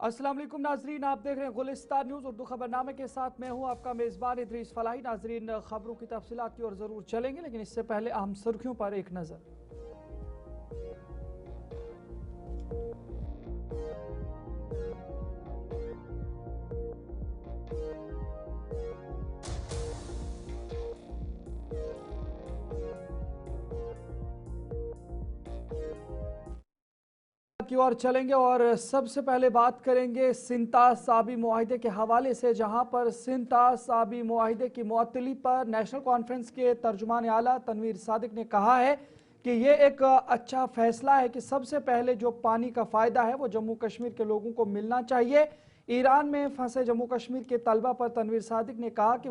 अस्सलाम वालेकुम नाजरीन, आप देख रहे हैं गुलिस्तान न्यूज़ उर्दू खबरनामे के साथ मैं हूं आपका मेज़बान इदरीस फलाही। नाजरीन, खबरों की तफसीलात की ओर ज़रूर चलेंगे, लेकिन इससे पहले अहम सुर्खियों पर एक नज़र। की ओर चलेंगे और सबसे पहले बात करेंगे सिंता-साबी मुआहिदे के हवाले से, जहां पर सिंता-साबी मुआहिदे की मुअत्तली पर नेशनल कॉन्फ्रेंस के तर्जुमान आला तनवीर सादिक ने कहा है कि ये एक अच्छा फैसला है कि सबसे पहले जो पानी का फ़ायदा है वो जम्मू कश्मीर के लोगों को मिलना चाहिए। ईरान में फंसे जम्मू कश्मीर के तलबा पर तनवीर सादिक ने कहा कि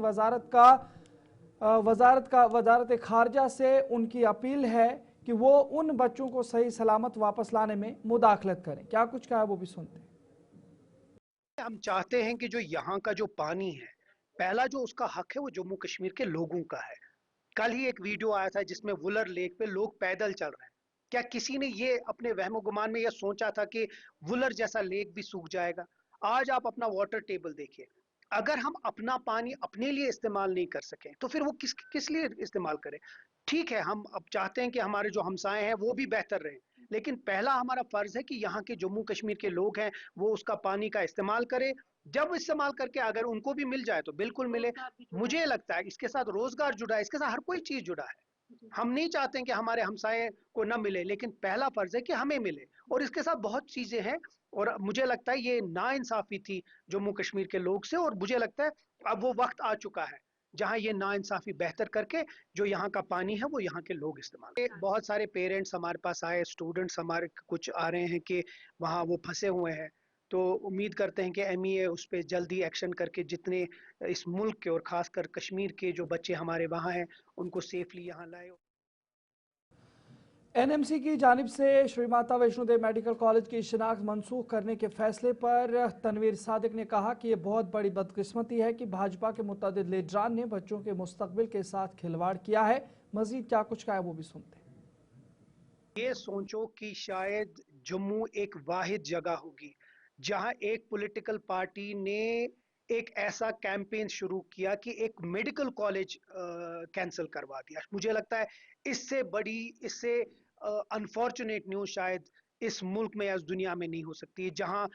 वजारत खारजा से उनकी अपील है कि वो उन बच्चों को सही सलामत वापस लाने में मुदाखलत करें। क्या कुछ कहा वो भी सुनते हैं। हम चाहते हैं कि जो यहाँ का जो पानी है, पहला जो उसका हक है वो जम्मू कश्मीर के लोगों का है। कल ही एक वीडियो आया था जिसमें वुलर लेक पे लोग पैदल चल रहे हैं। क्या किसी ने ये अपने वहमो गुमान में ये सोचा था कि वुलर जैसा लेक भी सूख जाएगा? आज आप अपना वाटर टेबल देखिए। अगर हम अपना पानी अपने लिए इस्तेमाल नहीं कर सकें तो फिर वो किस किस लिए इस्तेमाल करें? ठीक है, हम अब चाहते हैं कि हमारे जो हमसाए हैं वो भी बेहतर रहें, लेकिन पहला हमारा फर्ज है कि यहाँ के जम्मू कश्मीर के लोग हैं वो उसका पानी का इस्तेमाल करें। जब इस्तेमाल करके अगर उनको भी मिल जाए तो बिल्कुल मिले। मुझे लगता है इसके साथ रोजगार जुड़ा है, इसके साथ हर कोई चीज जुड़ा है। हम नहीं चाहते कि हमारे हमसाए को न मिले, लेकिन पहला फर्ज है कि हमें मिले। और इसके साथ बहुत चीजें हैं, और मुझे लगता है ये नाइंसाफी थी जम्मू कश्मीर के लोग से, और मुझे लगता है अब वो वक्त आ चुका है जहां ये नाइंसाफी बेहतर करके जो यहाँ का पानी है वो यहाँ के लोग इस्तेमाल। बहुत सारे पेरेंट्स हमारे पास आए, स्टूडेंट्स हमारे कुछ आ रहे हैं कि वहाँ वो फंसे हुए हैं। तो उम्मीद करते हैं कि एमईए उस पर जल्दी एक्शन करके जितने इस मुल्क के और खासकर कश्मीर के जो बच्चे हमारे वहाँ हैं उनको सेफली यहाँ लाए। एनएमसी की जानिब से श्री माता वैष्णो देवी मेडिकल कॉलेज की शिनाख्त मनसूख करने के फैसले पर तनवीर सादिक ने कहा कि ये बहुत बड़ी बदकिस्मती है कि भाजपा के मुतअद्दिद लीडरान ने बच्चों के मुस्तकबिल के साथ खिलवाड़ किया है। मजीद क्या कुछ कहा है वो भी सुनते हैं। ये सोचो कि शायद जम्मू एक वाहिद जगह होगी जहां एक पॉलिटिकल पार्टी ने एक ऐसा कैंपेन शुरू किया कि एक मेडिकल कॉलेज कैंसिल करवा दिया। मुझे लगता है इससे बड़ी, इससे अनफॉर्चुनेट न्यूज़ शायद इस मुल्क में या इस दुनिया में नहीं हो सकती, जहां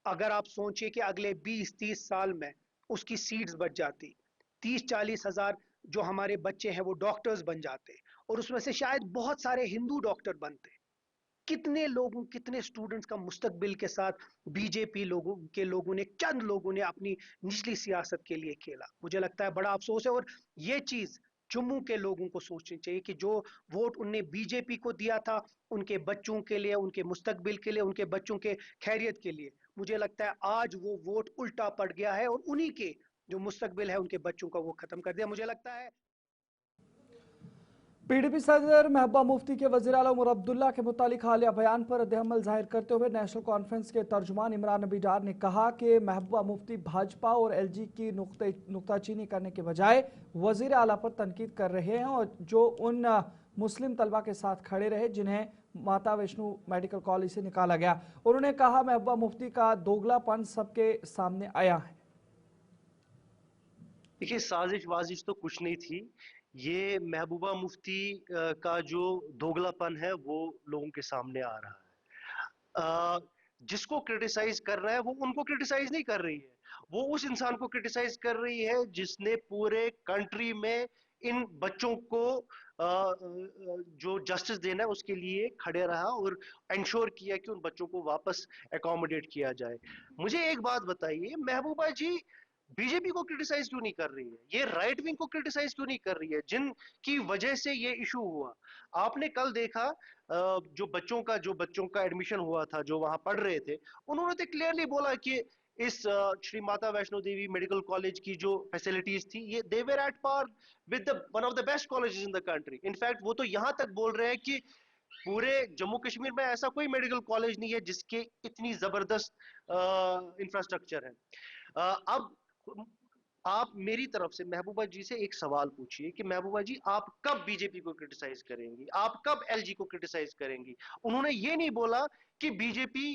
अगर आप सोचिए कि अगले 20-30 साल में उसकी सीट्स बढ़ जाती, 30-40 हजार जो हमारे बच्चे हैं वो डॉक्टर्स बन जाते, और उसमें से शायद बहुत सारे हिंदू डॉक्टर बनते। कितने लोगों, कितने स्टूडेंट्स का मुस्तकबिल के साथ बीजेपी लोगों ने, चंद लोगों ने अपनी निचली सियासत के लिए खेला। मुझे लगता है बड़ा अफसोस है, और ये चीज जम्मू के लोगों को सोचनी चाहिए कि जो वोट उनने बीजेपी को दिया था उनके बच्चों के लिए, उनके मुस्तकबिल के लिए, उनके बच्चों के खैरियत के लिए, मुझे लगता है आज वो वोट उल्टा पड़ गया है और उन्हीं के जो मुस्तकबिल है उनके बच्चों का वो खत्म कर दिया। मुझे लगता है पीडीपी सदर महबूबा मुफ्ती के वज़ीर आला उमर अब्दुल्ला के मुतालिक हालिया बयान पर रद्द-ए-अमल जाहिर करते हुए नेशनल कॉन्फ्रेंस के तर्जुमान इमरान नबी डार ने कहा कि महबूबा मुफ्ती भाजपा और एलजी की नुक्ताचीनी करने के बजाय वज़ीर आला पर तनकीद कर रहे हैं, और जो उन मुस्लिम तलबा के साथ खड़े रहे जिन्हें माता वैष्णो मेडिकल कॉलेज से निकाला गया। उन्होंने कहा महबूबा मुफ्ती का दोगलापन सबके सामने आया है। देखिए, साजिश वाजिश तो कुछ नहीं थी। ये महबूबा मुफ्ती का जो दोगलापन है वो लोगों के सामने आ रहा है। जिसको क्रिटिसाइज कर रहा है वो उनको क्रिटिसाइज नहीं कर रही है, वो उस इंसान को क्रिटिसाइज कर रही है जिसने पूरे कंट्री में इन बच्चों को जो जस्टिस देना है उसके लिए खड़े रहा और इंश्योर किया कि उन बच्चों को वापस एकोमोडेट किया जाए। मुझे एक बात बताइए, महबूबा जी बीजेपी को क्रिटिसाइज क्यों नहीं कर रही है? ये राइट विंग को क्रिटिसाइज क्यों नहीं कर रही है जिनकी वजह से ये इशू हुआ? आपने कल देखा जो बच्चों का एडमिशन हुआ था, जो वहां पढ़ रहे थे, उन्होंने तो क्लियरली बोला कि इस श्री माता वैष्णो देवी मेडिकल कॉलेज की जो फैसिलिटीज थी, ये they were at par with the one of the best colleges in the country. In fact वो तो यहां तक बोल रहे हैं कि पूरे जम्मू कश्मीर में ऐसा कोई मेडिकल कॉलेज नहीं है जिसके इतनी जबरदस्त इंफ्रास्ट्रक्चर है। अब आप मेरी तरफ से महबूबा जी से एक सवाल पूछिए कि महबूबा जी, आप कब बीजेपी को क्रिटिसाइज करेंगी, आप कब एलजी को क्रिटिसाइज करेंगी? उन्होंने ये नहीं बोला कि बीजेपी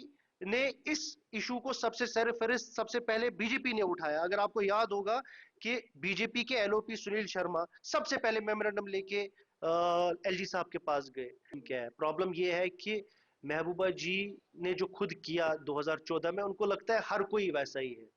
ने इस इशू को सबसे सरफहरिस्त सबसे पहले बीजेपी ने उठाया। अगर आपको याद होगा कि बीजेपी के एलओपी सुनील शर्मा सबसे पहले मेमोरेंडम लेके एलजी साहब के पास गए। क्या है प्रॉब्लम? ये है कि महबूबा जी ने जो खुद किया 2014 में, उनको लगता है हर कोई वैसा ही है।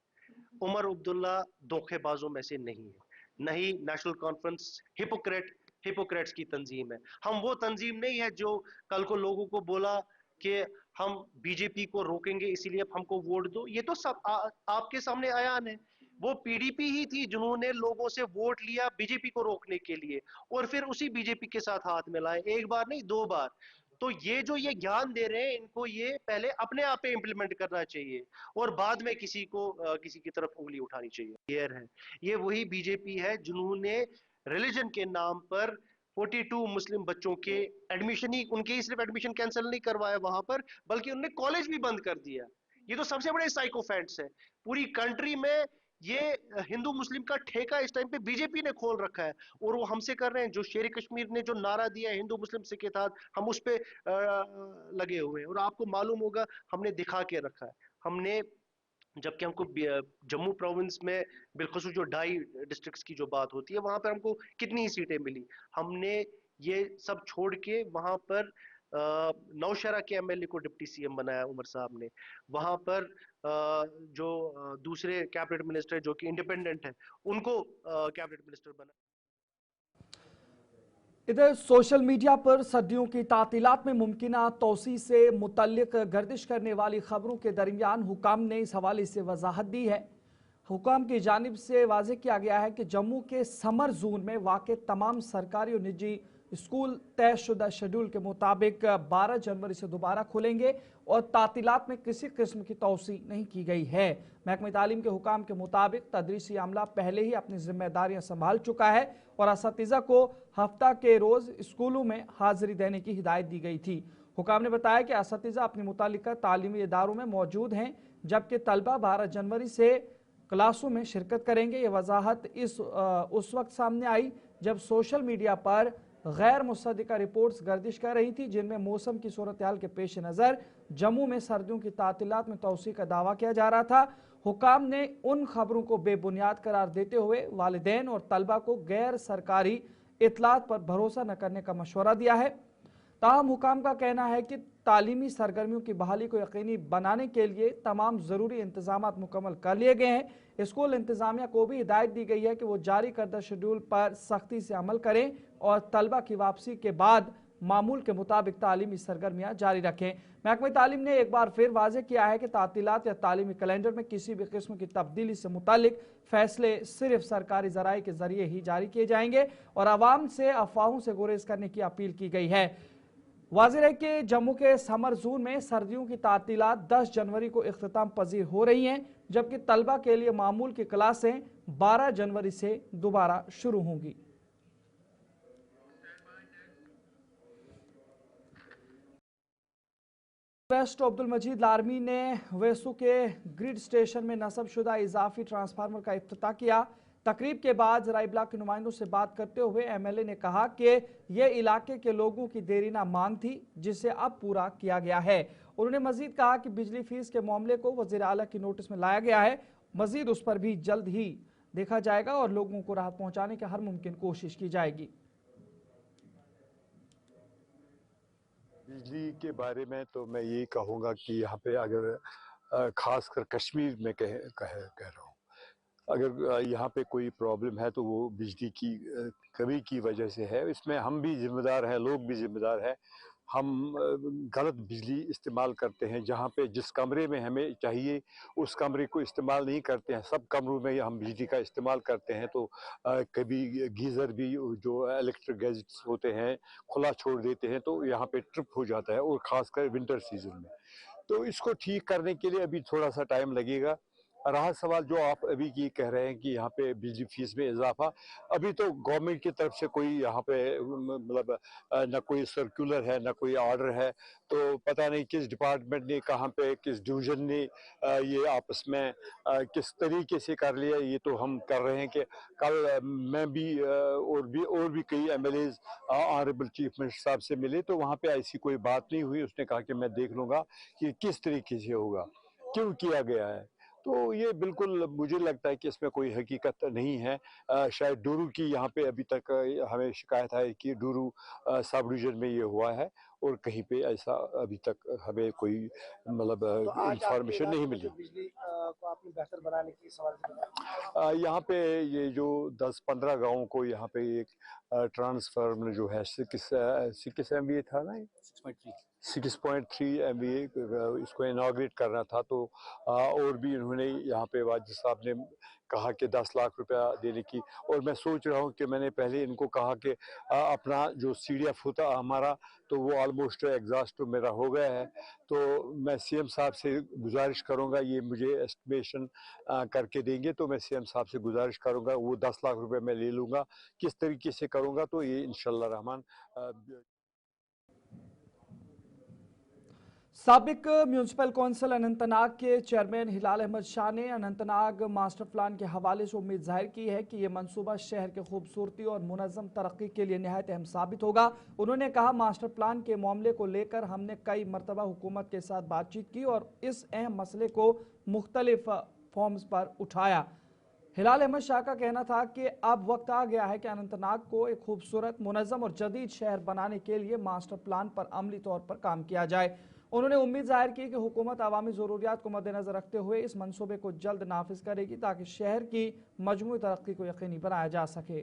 उमर अब्दुल्ला धोखेबाजों में से नहीं है, नहीं नेशनल कॉन्फ्रेंस हिपोक्रेट्स की तंजीम है। हम वो तंजीम नहीं है जो कल को लोगों को बोला कि हम बीजेपी को रोकेंगे इसीलिए हमको वोट दो। ये तो सब आपके सामने आयान है। वो पीडीपी ही थी जिन्होंने लोगों से वोट लिया बीजेपी को रोकने के लिए, और फिर उसी बीजेपी के साथ हाथ मिलाए, एक बार नहीं 2 बार। तो ये जो ये ज्ञान दे रहे हैं, इनको ये पहले अपने आप पे इंप्लीमेंट करना चाहिए और बाद में किसी को किसी की तरफ उंगली उठानी चाहिए। क्लियर है, ये वही बीजेपी है जिन्होंने रिलीजन के नाम पर 42 मुस्लिम बच्चों के एडमिशन ही, उनके सिर्फ एडमिशन कैंसिल नहीं करवाया वहां पर, बल्कि उन्होंने कॉलेज भी बंद कर दिया। ये तो सबसे बड़े साइकोफैंट्स है पूरी कंट्री में। ये हिंदू मुस्लिम का ठेका इस टाइम पे बीजेपी ने खोल रखा है, और वो हमसे कर रहे हैं। जो शेर कश्मीर ने जो नारा दिया है हिंदू मुस्लिम सिक्केत, हम उस पर लगे हुए हैं। और आपको मालूम होगा हमने दिखा के रखा है। हमने, जबकि हमको जम्मू प्रोविंस में बिलखसूस जो 2.5 डिस्ट्रिक्ट्स की जो बात होती है, वहां पर हमको कितनी ही सीटें मिली। हमने ये सब छोड़ के वहां पर नौशहरा के एमएलए को डिप्टी सीएम बनाया उमर साहब ने। वहां पर जो दूसरे कैबिनेट मिनिस्टर जो कि इंडिपेंडेंट है, उनको कैबिनेट मिनिस्टर बनाया। इधर सोशल मीडिया पर सर्दियों की तातीलात में मुमकिना तोसी से मुतल्लिक गर्दिश करने वाली खबरों के दरमियान हुकाम ने इस हवाले से वजाहत दी है। हुकाम की जानिब से वाज़ेह किया गया है कि जम्मू के समर जोन में वाक़ तमाम सरकारी और निजी स्कूल तयशुदा शेड्यूल के मुताबिक 12 जनवरी से दोबारा खुलेंगे और तातीलात में किसी किस्म की तोसी नहीं की गई है। महकमा तालीम के हुकाम के मुताबिक तदरीसी अमला पहले ही अपनी जिम्मेदारियां संभाल चुका है और असातिज़ा को हफ्ता के रोज़ स्कूलों में हाजिरी देने की हिदायत दी गई थी। हुकाम ने बताया कि असातिज़ा अपनी मुतालिका तालीमी इदारों में मौजूद हैं, जबकि तलबा 12 जनवरी से क्लासों में शिरकत करेंगे। ये वजाहत उस वक्त सामने आई जब सोशल मीडिया पर गैर मुसद्दिका रिपोर्ट्स गर्दिश कर रही थी, जिनमें मौसम की सूरत हाल के पेश नज़र जम्मू में सर्दियों की तातीलात में तोसी का दावा किया जा रहा था। हुकाम ने उन खबरों को बेबुनियाद करार देते हुए वालिदैन और तलबा को गैर सरकारी इतलात पर भरोसा न करने का मशवरा दिया है। ताहम हुकाम का कहना है कि तालीमी सरगर्मियों की बहाली को यकीनी बनाने के लिए तमाम ज़रूरी इंतजाम मुकम्मल कर लिए गए हैं। स्कूल इंतजामिया को भी हिदायत दी गई है कि वो जारी करदा शेड्यूल पर सख्ती से अमल करें और तलबा की वापसी के बाद मामूल के मुताबिक तालीमी सरगर्मियाँ जारी रखें। महकमा तालीम ने एक बार फिर वाज़ेह किया है कि तातीलात या तालीमी कैलेंडर में किसी भी किस्म की तब्दीली से मुतालिक फैसले सिर्फ सरकारी ज़राए के ज़रिए ही जारी किए जाएंगे और आवाम से अफवाहों से गुरेज करने की अपील की गई है। वाज़ेह है कि जम्मू के समर जोन में सर्दियों की तातीलात 10 जनवरी को इख्तिताम पजीर हो रही हैं, जबकि तलबा के लिए मामूल की क्लासें 12 जनवरी से दोबारा शुरू होंगी। वेस्ट अब्दुल मजीद लारमी ने वेसू के ग्रिड स्टेशन में नस्बशुदा इजाफी ट्रांसफार्मर का इफ्तिताह किया। तकरीब के बाद ज़राई ब्लॉक के नुमाइंदों से बात करते हुए एमएलए ने कहा कि यह इलाके के लोगों की देरीना मांग थी, जिसे अब पूरा किया गया है। उन्होंने मजीद कहा कि बिजली फीस के मामले को वज़ीर आला की नोटिस में लाया गया है, मजीद उस पर भी जल्द ही देखा जाएगा और लोगों को राहत पहुँचाने की हर मुमकिन कोशिश की जाएगी। बिजली के बारे में तो मैं यही कहूँगा कि यहाँ पे अगर खासकर कश्मीर में कह रहा हूँ, अगर यहाँ पे कोई प्रॉब्लम है तो वो बिजली की कमी की वजह से है। इसमें हम भी जिम्मेदार हैं, लोग भी जिम्मेदार हैं। हम गलत बिजली इस्तेमाल करते हैं। जहाँ पे जिस कमरे में हमें चाहिए उस कमरे को इस्तेमाल नहीं करते हैं, सब कमरों में हम बिजली का इस्तेमाल करते हैं। तो कभी गीज़र भी जो इलेक्ट्रिक गैजेट्स होते हैं खुला छोड़ देते हैं, तो यहाँ पे ट्रिप हो जाता है, और ख़ासकर विंटर सीजन में। तो इसको ठीक करने के लिए अभी थोड़ा सा टाइम लगेगा। रहा सवाल जो आप अभी की कह रहे हैं कि यहाँ पे बिजली फीस में इजाफा, अभी तो गवर्नमेंट की तरफ से कोई यहाँ पे मतलब न कोई सर्कुलर है न कोई ऑर्डर है, तो पता नहीं किस डिपार्टमेंट ने कहाँ पे किस डिवीजन ने ये आपस में किस तरीके से कर लिया। ये तो हम कर रहे हैं कि कल मैं भी और भी कई एमएलएज ऑनरेबल चीफ मिनिस्टर साहब से मिले, तो वहाँ पे ऐसी कोई बात नहीं हुई। उसने कहा कि मैं देख लूंगा कि किस तरीके से होगा, क्यों किया गया है। तो ये बिल्कुल मुझे लगता है कि इसमें कोई हकीकत नहीं है। शायद डूरू की यहाँ पे अभी तक हमें शिकायत है कि डूरू सब डिवीजन में ये हुआ है, और कहीं पे ऐसा अभी तक हमें कोई मतलब तो इंफॉर्मेशन नहीं मिली। बिजली को आपने बेहतर बनाने की सवाल से बताया। यहाँ पे ये जो 10-15 गाँव को यहाँ पे एक ट्रांसफार्मर जो है 6 MVA था ना, 6.3 MVA इसको इनाग्रेट करना था। तो और भी इन्होंने यहाँ पे वाजिद साहब ने कहा कि 10 लाख रुपया देने की, और मैं सोच रहा हूँ कि मैंने पहले इनको कहा कि अपना जो CDF होता हमारा, तो वो ऑलमोस्ट एग्जॉस्ट तो मेरा हो गया है। तो मैं CM साहब से गुजारिश करूँगा, ये मुझे एस्टिमेशन करके देंगे, तो मैं CM साहब से गुजारिश करूँगा वो 10 लाख रुपए मैं ले लूँगा। किस तरीके से करूँगा तो ये इंशाल्लाह रहमान। साबिक म्यूनसिपल कौंसिल अनंतनाग के चेयरमैन हिलाल अहमद शाह ने अनंतनाग मास्टर प्लान के हवाले से उम्मीद जाहिर की है कि यह मंसूबा शहर की खूबसूरती और मुनज़्ज़म तरक्की के लिए निहायत अहम साबित होगा। उन्होंने कहा, मास्टर प्लान के मामले को लेकर हमने कई मरतबा हुकूमत के साथ बातचीत की और इस अहम मसले को मुख्तलिफ फॉर्म्स पर उठाया। हिलाल अहमद शाह का कहना था कि अब वक्त आ गया है कि अनंतनाग को एक खूबसूरत, मुनज़्ज़म और जदीद शहर बनाने के लिए मास्टर प्लान पर अमली तौर पर काम किया जाए। उन्होंने उम्मीद जाहिर की कि हुकूमत अवामी ज़रूरियात को मद्देनज़र रखते हुए इस मंसूबे को जल्द नाफिज करेगी ताकि शहर की मजमूई तरक्की को यकीनी बनाया जा सके।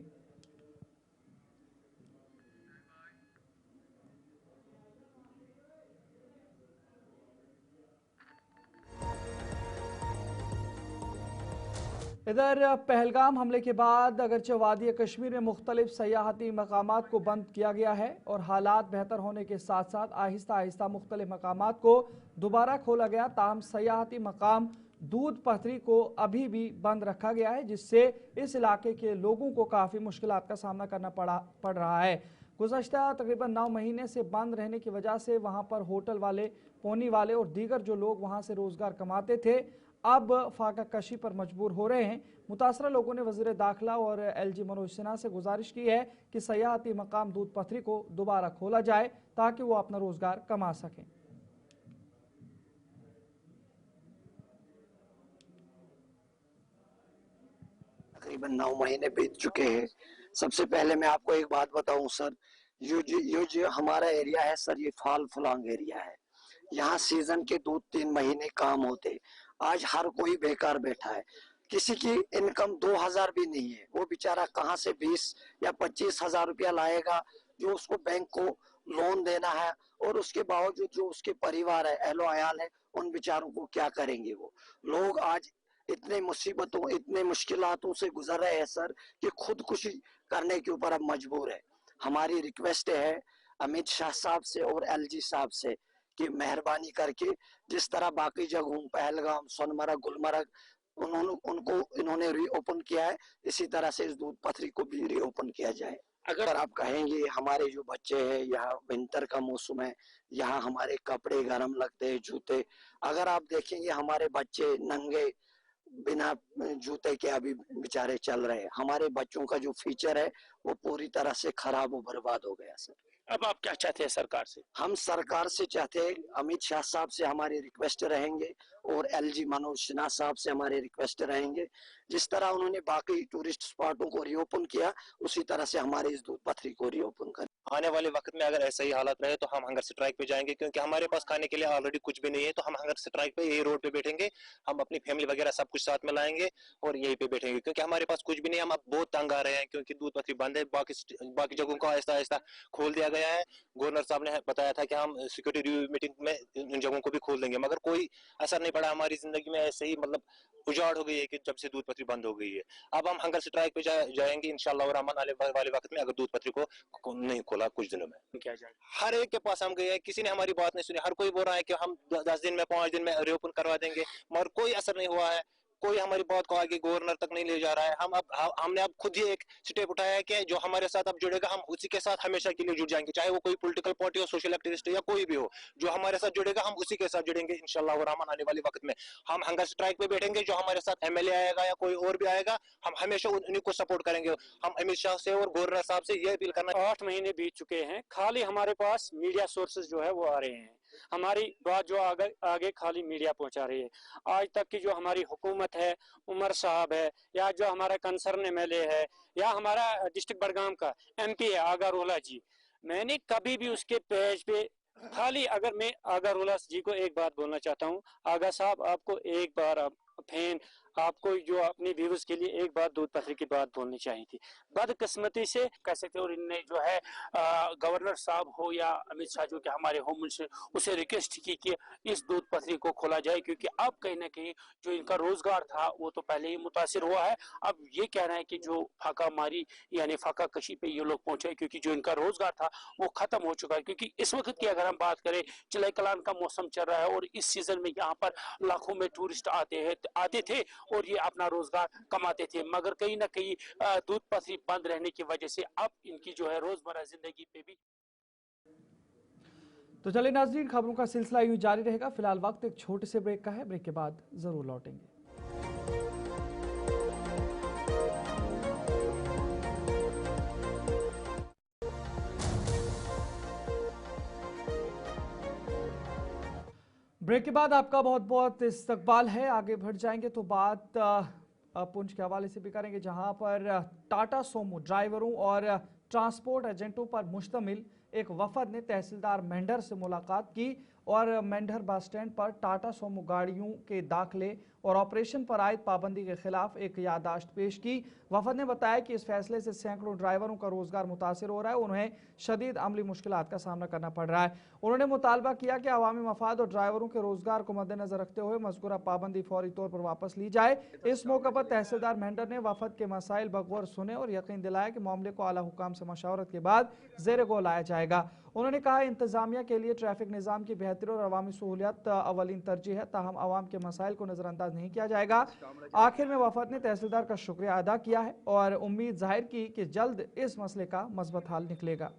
इधर पहलगाम हमले के बाद अगरचे वादी कश्मीर में मुख्तलिफ सयाहती मकामात को बंद किया गया है और हालात बेहतर होने के साथ साथ आहिस्ता आहिस्ता मुख्तलिफ मकामात को दोबारा खोला गया, ताहम सयाहती मकाम दूध पथरी को अभी भी बंद रखा गया है, जिससे इस इलाके के लोगों को काफ़ी मुश्किलात का सामना करना पड़ रहा है। गुज़श्ता तकरीबन 9 महीने से बंद रहने की वजह से वहाँ पर होटल वाले, पोनी वाले और दीगर जो लोग वहाँ से रोज़गार कमाते थे अब फाका कशी पर मजबूर हो रहे हैं। मुतासरा लोगों ने वज़ीर दाखिला और LG मनोज सिन्हा से गुजारिश की है कि सयाहती मकाम दूध पथरी को दोबारा खोला जाए ताकि वो अपना रोज़गार कमा सकें। तकरीबन 9 महीने बीत चुके हैं। सबसे पहले मैं आपको एक बात बताऊं सर, ये जो हमारा एरिया है सर, ये फाल फुलांग एरिया है। यहाँ सीजन के 2-3 महीने काम होते, आज हर कोई बेकार बैठा है। किसी की इनकम 2000 भी नहीं है, वो बेचारा कहाँ से 20 या 25 हजार रुपया लाएगा जो उसको बैंक को लोन देना है, और उसके बावजूद जो उसके परिवार है, अहलो अयाल है, उन बेचारों को क्या करेंगे। वो लोग आज इतने मुसीबतों, इतने मुश्किलातों से गुजर रहे हैं सर कि खुदकुशी करने के ऊपर अब मजबूर है। हमारी रिक्वेस्ट है अमित शाह साहब से और LG साहब से कि मेहरबानी करके जिस तरह बाकी जगहों पहलगाम, सोनमर्ग, गुलमर्ग इन्होंने रीओपन किया है, इसी तरह से इस दूध पथरी को भी रीओपन किया जाए। अगर आप कहेंगे हमारे जो बच्चे हैं, यहाँ विंटर का मौसम है, यहाँ हमारे कपड़े गर्म लगते हैं, जूते, अगर आप देखेंगे हमारे बच्चे नंगे बिना जूते के अभी बेचारे चल रहे हैं। हमारे बच्चों का जो फ्यूचर है वो पूरी तरह से खराब और बर्बाद हो गया सर। अब आप क्या चाहते हैं सरकार से? हम सरकार से चाहते हैं, अमित शाह साहब से हमारी रिक्वेस्ट रहेंगे और LG मनोज सिन्हा साहब से हमारे रिक्वेस्ट रहेंगे, जिस तरह उन्होंने बाकी टूरिस्ट स्पॉटों को रीओपन किया उसी तरह से हमारे इस दूध पथरी को रीओपन करें। आने वाले वक्त में अगर ऐसा ही हालात रहे तो हम हंगर स्ट्राइक पे जाएंगे, क्योंकि हमारे पास खाने के लिए ऑलरेडी कुछ भी नहीं है। तो हम हंगर स्ट्राइक पे यही रोड पे बैठेंगे, हम अपनी फैमिली वगैरह सब कुछ साथ में लाएंगे और यहीं पे बैठेंगे, क्योंकि हमारे पास कुछ भी नहीं है। हम अब बहुत तंग आ रहे हैं क्योंकि दूध पथरी बंद है, बाकी जगहों को आहिस्ता आहिस्ता खोल दिया गया है। गवर्नर साहब ने बताया था कि हम सिक्योरिटी रिव्यू मीटिंग में इन जगहों को भी खोल देंगे, मगर कोई असर नहीं पड़ा। हमारी जिंदगी में ऐसे ही मतलब उजाड़ हो गई है कि जब से दूध पथरी बंद हो गई है। अब हम हंगर स्ट्राइक पे जाएंगे इंशाल्लाह रहमान आने वाले वक्त में, अगर दूध पथरी को नहीं खोला कुछ दिनों में। क्या जाए, हर एक के पास हम गए हैं, किसी ने हमारी बात नहीं सुनी। हर कोई बोल रहा है कि हम 10 दिन में 5 दिन में रीओपन करवा देंगे, मगर कोई असर नहीं हुआ है। कोई हमारी बात को आगे गवर्नर तक नहीं ले जा रहा है। हमने अब खुद ही एक स्टेप उठाया है कि जो हमारे साथ अब जुड़ेगा हम उसी के साथ हमेशा के लिए जुड़ जाएंगे, चाहे वो कोई पॉलिटिकल पार्टी हो, सोशल एक्टिविस्ट या कोई भी हो। जो हमारे साथ जुड़ेगा हम उसी के साथ जुड़ेंगे इंशाल्लाह रहमान। आने वाले वक्त में हम हंगर स्ट्राइक पे बैठेंगे, जो हमारे साथ एमएलए आएगा या कोई और भी आएगा हम हमेशा उन्हीं को सपोर्ट करेंगे। हम अमित शाह से और गवर्नर साहब से ये अपील करना। 8 महीने बीत चुके हैं, खाली हमारे पास मीडिया सोर्सेज जो है वो आ रहे हैं, हमारी बात जो आगे खाली मीडिया पहुंचा रही है। आज तक की जो हमारी हुकूमत है, उमर साहब है, या जो हमारा कंसर्न एमएलए है, या हमारा डिस्ट्रिक्ट बडगाम का एमपी है आगा रोला जी, मैंने कभी भी उसके पेज पे खाली, अगर मैं आगा रोला जी को एक बात बोलना चाहता हूँ, आगा साहब आपको एक बार फैन आपको जो अपने व्यूअर्स के लिए एक बात दूध पथरी की बात बोलनी चाहिए थी। बदकिस्मती से कह सकते और इनने जो है गवर्नर साहब हो या अमित शाह जो कि हमारे होम मिनिस्टर, उसे रिक्वेस्ट की कि इस दूध पथरी को खोला जाए, क्योंकि अब कहीं ना कहीं जो इनका रोजगार था वो तो पहले ही मुतासिर हुआ है। अब ये कह रहे हैं कि जो फाका मारी यानी फाका कशी पे ये लोग पहुंचे, क्योंकि जो इनका रोजगार था वो खत्म हो चुका है। क्योंकि इस वक्त की अगर हम बात करें, चिलाई कलान का मौसम चल रहा है और इस सीजन में यहाँ पर लाखों में टूरिस्ट आते थे और ये अपना रोजगार कमाते थे, मगर कहीं ना कहीं दूध पथरी बंद रहने की वजह से अब इनकी जो है रोजमर्रा जिंदगी पे भी। तो चलिए नाज़रीन, खबरों का सिलसिला यूं जारी रहेगा। फिलहाल वक्त एक छोटे से ब्रेक का है, ब्रेक के बाद जरूर लौटेंगे। ब्रेक के बाद आपका बहुत बहुत इस्तकबाल है। आगे बढ़ जाएंगे तो बात पुंछ के हवाले से भी करेंगे, जहां पर टाटा सोमो ड्राइवरों और ट्रांसपोर्ट एजेंटों पर मुश्तमिल एक वफद ने तहसीलदार मेंढर से मुलाकात की और मेंढर बस स्टैंड पर टाटा सोमो गाड़ियों के दाखिले और ऑपरेशन पर आयद पाबंदी के खिलाफ एक याददाश्त पेश की। वफद ने बताया कि इस फैसले से सैकड़ों ड्राइवरों का रोजगार मुतासर हो रहा है, उन्हें शदीद अमली मुश्किलात का सामना करना पड़ रहा है। उन्होंने मुतालबा किया कि अवामी मफाद और ड्राइवरों के रोजगार को मद्देनजर रखते हुए मज़कूरा पाबंदी फौरी तौर पर वापस ली जाए। इस मौके पर तहसीलदार मेंढर ने वफद के मसाइल बगौर सुने और यकीन दिलाया कि मामले को आला हुकाम से मशावरत के बाद ज़ेर गौर लाया जाएगा। उन्होंने कहा इंतजामिया के लिए ट्रैफिक निज़ाम की बेहतरी और अवामी सहूलियत अवलिन तरजीह है, ताहम आवाम के मसाइल को नज़रअंदाज नहीं किया जाएगा। आखिर में वफद ने तहसीलदार का शुक्रिया अदा किया है और उम्मीद जाहिर की कि जल्द इस मसले का मस्बत हल निकलेगा।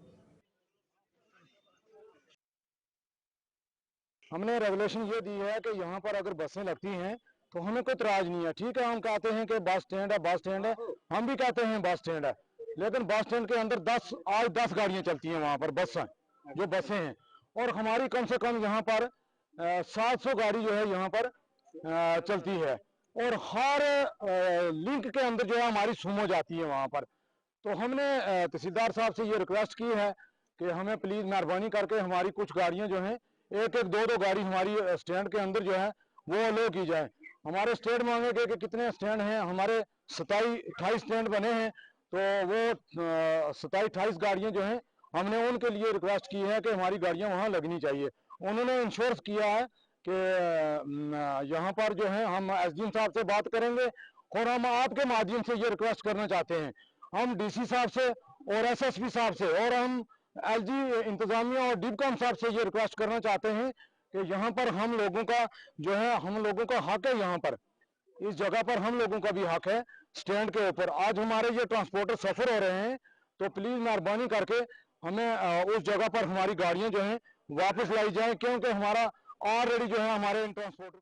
हमने रेगुलेशन ये दी है कि यहाँ पर अगर बसें लगती हैं तो हमें कोई इतराज नहीं है। ठीक है, हम कहते हैं कि बस स्टैंड है, बस स्टैंड है, हम भी कहते हैं बस स्टैंड है, लेकिन बस स्टैंड के अंदर आज 10 गाड़ियाँ चलती हैं वहाँ पर, जो बसें हैं, और हमारी कम से कम यहाँ पर 700 गाड़ी जो है यहाँ पर चलती है, और हर लिंक के अंदर जो है हमारी सुमो जाती है वहाँ पर। तो हमने तहसीलदार साहब से ये रिक्वेस्ट की है कि हमें प्लीज़ मेहरबानी करके हमारी कुछ गाड़ियाँ जो हैं, एक दो गाड़ी हमारी स्टैंड के अंदर जो है वो अलो की जाए। हमारे स्टेट मांगेंगे कि कितने स्टैंड हैं, हमारे 27-28 स्टैंड बने हैं, तो वो 27-28 गाड़ियाँ जो हैं हमने उनके लिए रिक्वेस्ट की है कि हमारी गाड़ियाँ वहाँ लगनी चाहिए। उन्होंने इंश्योर किया है कि यहाँ पर जो है हम एसडीएम साहब से बात करेंगे, और हम आपके माध्यम से ये रिक्वेस्ट करना चाहते हैं, हम डीसी साहब से और एसएसपी साहब से और हम एलजी इंतजामिया और डिबकॉम साहब से ये रिक्वेस्ट करना चाहते हैं कि यहाँ पर हम लोगों का जो है, हम लोगों का हक है, यहाँ पर इस जगह पर हम लोगों का भी हक है स्टैंड के ऊपर। आज हमारे ये ट्रांसपोर्टर सफर हो रहे हैं, तो प्लीज मेहरबानी करके हमें उस जगह पर हमारी गाड़ियां जो हैं वापस लाई जाए, क्योंकि हमारा ऑलरेडी जो है हमारे इन ट्रांसपोर्टर।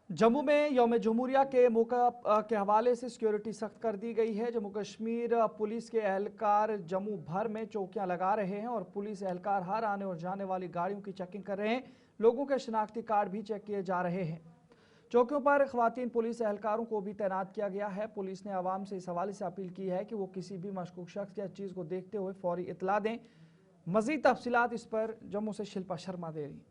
जम्मू में यौम जमहूरिया के मौका के हवाले से सिक्योरिटी सख्त कर दी गई है। जम्मू कश्मीर पुलिस के एहलकार जम्मू भर में चौकियां लगा रहे हैं और पुलिस एहलकार हर आने और जाने वाली गाड़ियों की चेकिंग कर रहे हैं। लोगों के शनाख्ती कार्ड भी चेक किए जा रहे हैं। चौकियों पर ख्वातीन पुलिस एहलकारों को भी तैनात किया गया है। पुलिस ने आवाम से इस हवाले से अपील की है कि वो किसी भी मशकूक शख्स या चीज़ को देखते हुए फौरी इतला दें। मज़ीद तफसीलात इस पर जम्मू से शिल्पा शर्मा दे रही।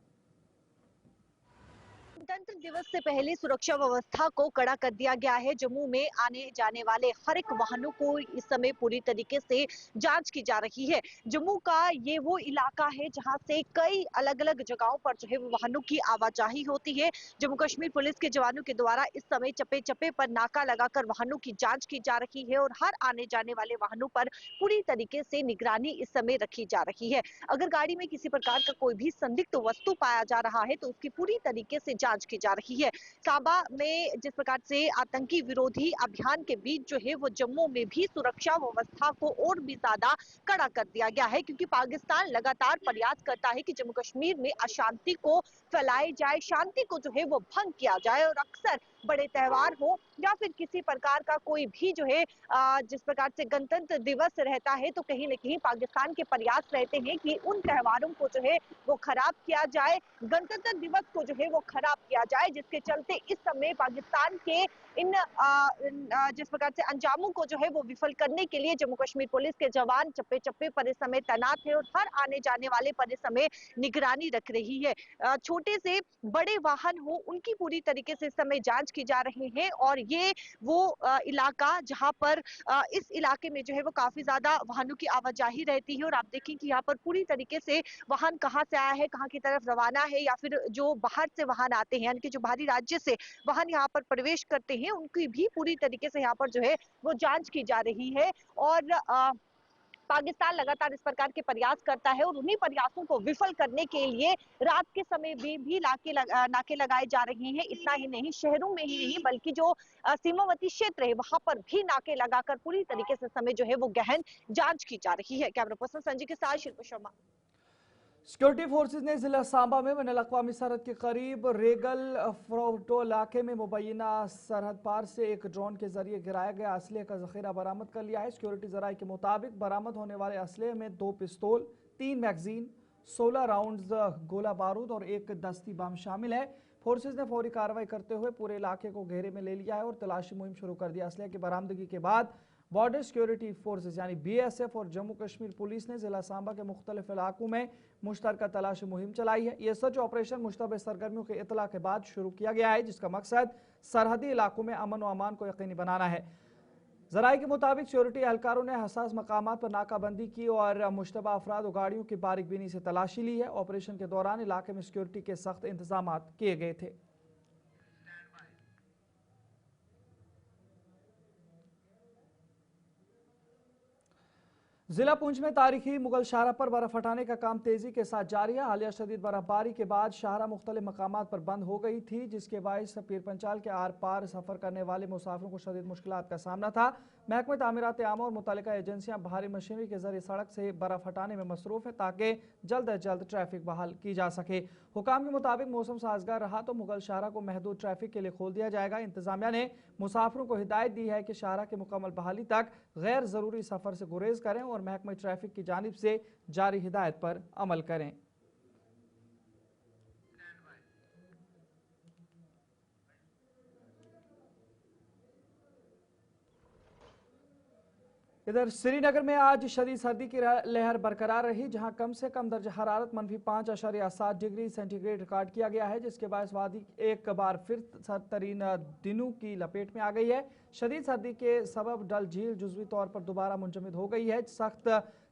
गणतंत्र दिवस से पहले सुरक्षा व्यवस्था को कड़ा कर दिया गया है। जम्मू में आने जाने वाले हर एक वाहनों को इस समय पूरी तरीके से जांच की जा रही है। जम्मू का ये वो इलाका है जहां से कई अलग अलग जगहों पर जो है वो वाहनों की आवाजाही होती है। जम्मू कश्मीर पुलिस के जवानों के द्वारा इस समय चप्पे चप्पे पर नाका लगाकर वाहनों की जांच की जा रही है और हर आने जाने वाले वाहनों पर पूरी तरीके से निगरानी इस समय रखी जा रही है। अगर गाड़ी में किसी प्रकार का कोई भी संदिग्ध वस्तु पाया जा रहा है तो उसकी पूरी तरीके से जांच की जा रही है। साबा में जिस प्रकार से आतंकी विरोधी अभियान के बीच जो है वो जम्मू में भी सुरक्षा व्यवस्था को और भी ज्यादा कड़ा कर दिया गया है, क्योंकि पाकिस्तान लगातार प्रयास करता है कि जम्मू कश्मीर में अशांति को फैलाई जाए, शांति को जो है वो भंग किया जाए और अक्सर बड़े त्योहार हो या फिर किसी प्रकार का कोई भी जो है जिस प्रकार से गणतंत्र दिवस रहता है तो कहीं न कहीं पाकिस्तान के प्रयास रहते हैं कि उन त्योहारों को जो है वो खराब किया जाए, गणतंत्र दिवस को जो है वो खराब किया जाए, जिसके चलते इस समय पाकिस्तान के इन जिस प्रकार से अंजामों को जो है वो विफल करने के लिए जम्मू कश्मीर पुलिस के जवान चप्पे चप्पे पर इस समय तैनात है और हर आने जाने वाले पर इस समय निगरानी रख रही है। छोटे से बड़े वाहन हो उनकी पूरी तरीके से इस समय जांच की जा रही है और ये वो इलाका जहां पर इस इलाके में जो है वो काफी ज्यादा वाहनों की आवाजाही रहती है और आप देखें कि यहाँ पर पूरी तरीके से वाहन कहाँ से आया है, कहाँ की तरफ रवाना है या फिर जो बाहर से वाहन आते हैं यानी कि जो बाहरी राज्य से वाहन यहाँ पर प्रवेश करते हैं उनकी भी पूरी तरीके से यहाँ पर जो है वो जांच की जा रही है। और पाकिस्तान लगातार इस प्रकार के प्रयास करता है और उन्हीं प्रयासों को विफल करने के लिए रात के समय भी नाके लगाए जा रहे हैं। इतना ही नहीं, शहरों में ही नहीं बल्कि जो सीमावर्ती क्षेत्र है वहां पर भी नाके लगाकर पूरी तरीके से समय जो है वो गहन जांच की जा रही है। कैमरा पर्सन संजय के साथ शिल्पा शर्मा। सिक्योरिटी फोर्सेज ने जिला सांबा में बैनुल अक़वामी सरहद के करीब रेगल फ्रोटो इलाके में मुबैना सरहद पार से एक ड्रोन के जरिए गिराया गया असले का जखीरा बरामद कर लिया है। सिक्योरिटी जराये के मुताबिक बरामद होने वाले असले में 2 पिस्तौल, 3 मैगजीन, 16 राउंड गोला बारूद और एक दस्ती बम शामिल है। फोर्सेज ने फौरी कार्रवाई करते हुए पूरे इलाके को घेरे में ले लिया है और तलाशी मुहिम शुरू कर दिया। असले की बरामदगी के बाद बॉर्डर सिक्योरिटी फोर्सेज यानी BSF और जम्मू कश्मीर पुलिस ने जिला सांबा के मुख्तलिफ इलाकों में मुश्तरका तलाशी मुहिम चलाई है। यह सर्च ऑपरेशन मुश्तबह सरगर्मियों के इतला के बाद शुरू किया गया है, जिसका मकसद सरहदी इलाकों में अमन व अमान को यकीनी बनाना है। जराये के मुताबिक सिक्योरिटी एहलकारों ने हसास मकामात पर नाकाबंदी की और मुश्तबा अफराद और गाड़ियों की बारीकबीनी से तलाशी ली है। ऑपरेशन के दौरान इलाके में सिक्योरिटी के सख्त इंतजाम किए गए थे। जिला पुंछ में तारीखी मुगल शाहरा पर बर्फ हटाने का काम तेजी के साथ जारी है। हालिया शदीद बर्फबारी के बाद शाहरा मुख्तलिफ मकामात पर बंद हो गई थी, जिसके बायस पीर पंचाल के आर पार सफर करने वाले मुसाफिरों को शदीद मुश्किलात का सामना था। महकमे तामीरात आम और मुतल्लिका एजेंसियां भारी मशीनरी के जरिए सड़क से बर्फ हटाने में मसरूफ है ताकि जल्द अज जल्द ट्रैफिक बहाल की जा सके। हुकाम के मुताबिक मौसम साजगार रहा तो मुगल शाहरा को महदूद ट्रैफिक के लिए खोल दिया जाएगा। इंतजामिया ने मुसाफिरों को हिदायत दी है कि शाहरा की मुकम्मल बहाली तक गैर ज़रूरी सफ़र से गुरेज करें और महकमे ट्रैफिक की जानिब से जारी हिदायत पर अमल करें। इधर श्रीनगर में आज शदीद सर्दी की लहर बरकरार रही, जहां कम से कम दर्जा हरारत -5.7 डिग्री सेंटीग्रेड रिकॉर्ड किया गया है, जिसके बायस वादी एक बार फिर सर्दतरीन दिनों की लपेट में आ गई है। शदीद सर्दी के सबब डल झील जुज़वी तौर पर दोबारा मुंजमद हो गई है। सख्त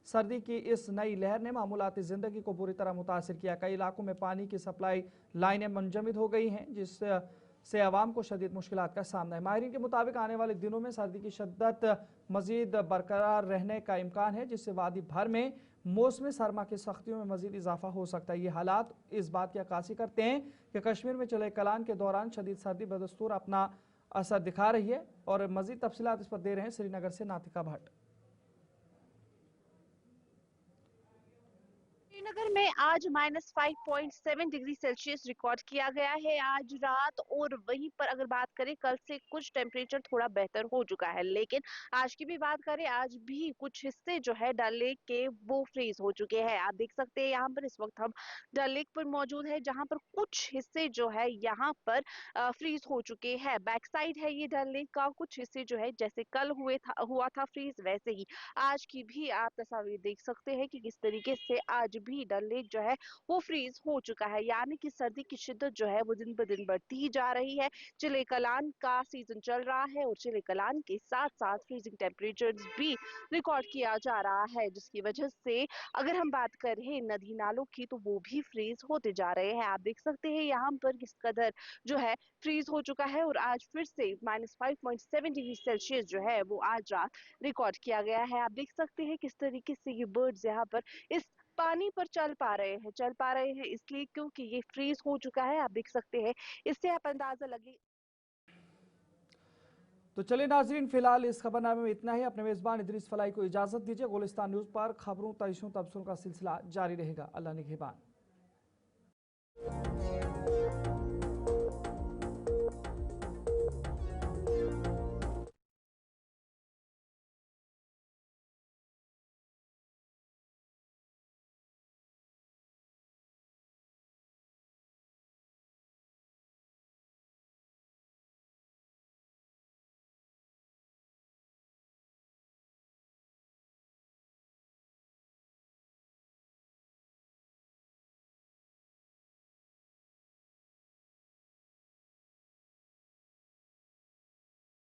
सर्दी की इस नई लहर ने मामूलाती ज़िंदगी को बुरी तरह मुतासिर किया। कई इलाकों में पानी की सप्लाई लाइनें मुंजमद हो गई हैं, जिससे आवाम को शदीद मुश्किलात का सामना है। माहिरीन के मुताबिक आने वाले दिनों में सर्दी की शिद्दत मजीद बरकरार रहने का इम्कान है, जिससे वादी भर में मौसम सरमा की सख्तियों में मजीद इजाफा हो सकता है। ये हालात इस बात की अक्कासी करते हैं कि कश्मीर में चले कलान के दौरान शदीद सर्दी बदस्तूर अपना असर दिखा रही है। और मजीद तफसीलात इस पर दे रहे हैं श्रीनगर से नातिका भट्ट। श्रीनगर में आज -5.7 डिग्री सेल्सियस रिकॉर्ड किया गया है आज रात, और वहीं पर अगर बात करें कल से कुछ टेम्परेचर थोड़ा बेहतर हो चुका है, लेकिन आज की भी बात करें आज भी कुछ हिस्से जो है डल लेक के वो फ्रीज हो चुके हैं। आप देख सकते हैं यहाँ पर इस वक्त हम डल लेक पर मौजूद है, जहाँ पर कुछ हिस्से जो है यहाँ पर फ्रीज हो चुके हैं। बैक साइड है ये डल लेक का, कुछ हिस्से जो है जैसे कल हुआ था फ्रीज, वैसे ही आज की भी आप तस्वीर देख सकते हैं कि किस तरीके से आज भी डल लेक जो है वो फ्रीज हो चुका है, यानी कि सर्दी की शिद्दत जो है वो दिन ब दिन बढ़ती ही जा रही है। चिले कलान का सीजन चल रहा है और चिले कलान के साथ साथ फ्रीजिंग टेम्परेचर्स भी रिकॉर्ड किया जा रहा है, जिसकी वजह से अगर हम बात करें नदी नालों की तो वो भी फ्रीज होते जा रहे हैं। आप देख सकते हैं यहाँ पर किस कदर जो है फ्रीज हो चुका है और आज फिर से -5.7 डिग्री सेल्सियस जो है वो आज रात रिकॉर्ड किया गया है। आप देख सकते हैं किस तरीके से ये बर्ड्स यहाँ पर इस पानी पर चल पा रहे हैं इसलिए क्योंकि ये फ्रीज हो चुका है। आप देख सकते हैं, इससे आप अंदाजा लगे। तो चलिए नाजरीन, फिलहाल इस खबरनामे में इतना ही। अपने मेजबान इदरीस फलाई को इजाजत दीजिए। गुलिस्तान न्यूज पर खबरों, तयशों, तबसरों का सिलसिला जारी रहेगा। अल्लाह निगहबान।